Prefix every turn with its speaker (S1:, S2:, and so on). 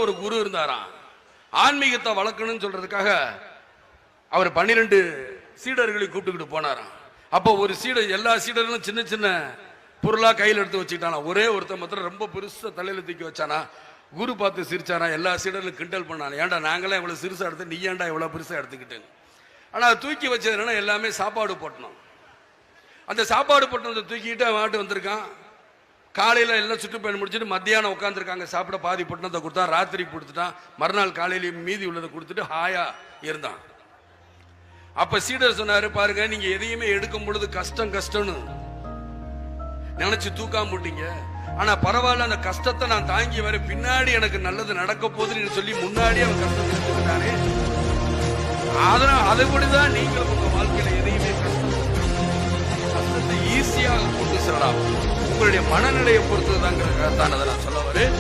S1: ஒரு குரு இருந்தாராம். ஆன்மீகத்தை வளர்க்கணும்னு சொல்றதுக்காக அவர் 12 சீடர்களை கூப்பிட்டுக்கிட்டு போனாராம். அப்போ ஒரு சீடர், எல்லா சீடர்களும் சின்ன சின்ன பொருளா கையில் எடுத்து வச்சுக்கிட்டானா. ஒரே ஒருத்தர் மாத்திரம் ரொம்ப பெருசா தலையில தூக்கி வச்சானா. குரு பார்த்து சிரிச்சானா. எல்லா சீடர்களும் கிண்டல் பண்ணானா, ஏன்டா நாங்களே இவ்வளவு சிறுசா எடுத்து நீ ஏன்டா இவ்வளவு பெருசா எடுத்துக்கிட்டேன்னு. ஆனா தூக்கி வச்சதுன்னா எல்லாமே சாப்பாடு போட்டணும். அந்த சாப்பாடு போட்டதை தூக்கிட்டு அவன் வந்திருக்கான். காலையில எல்லாம் சுற்றுப்பயணம் முடிச்சுட்டு மத்தியானம் உட்காந்துருக்காங்க. சாப்பிட பாதி பொட்டணத்தை கொடுத்தான், ராத்திரி கொடுத்துட்டான். மறுநாள் காலையிலேயும் மீதி உள்ளதை கொடுத்துட்டு ஹாயா இருந்தான். அப்ப சீடர் சொன்னாரு, பாருங்க நீங்க எதையுமே எடுக்கும் பொழுது கஷ்டம் கஷ்டம்னு நினைச்சு தூக்காம போட்டீங்க. ஆனா பரவாயில்ல, அந்த கஷ்டத்தை நான் தாங்கி வர, பின்னாடி எனக்கு நல்லது நடக்க போகுதுன்னு சொல்லி முன்னாடியே அவன் கஷ்டத்தை எடுத்துக்கிட்டானே. அதனால் அதை கூடதான் நீங்கள் உங்க வாழ்க்கையில எதையுமே கஷ்டத்தை ஈஸியாக கொண்டு செல்லலாம். உங்களுடைய மனநிலையை பொறுத்தது தாங்கிறதுக்காகத்தான் அதை நான் சொல்ல வரேன்.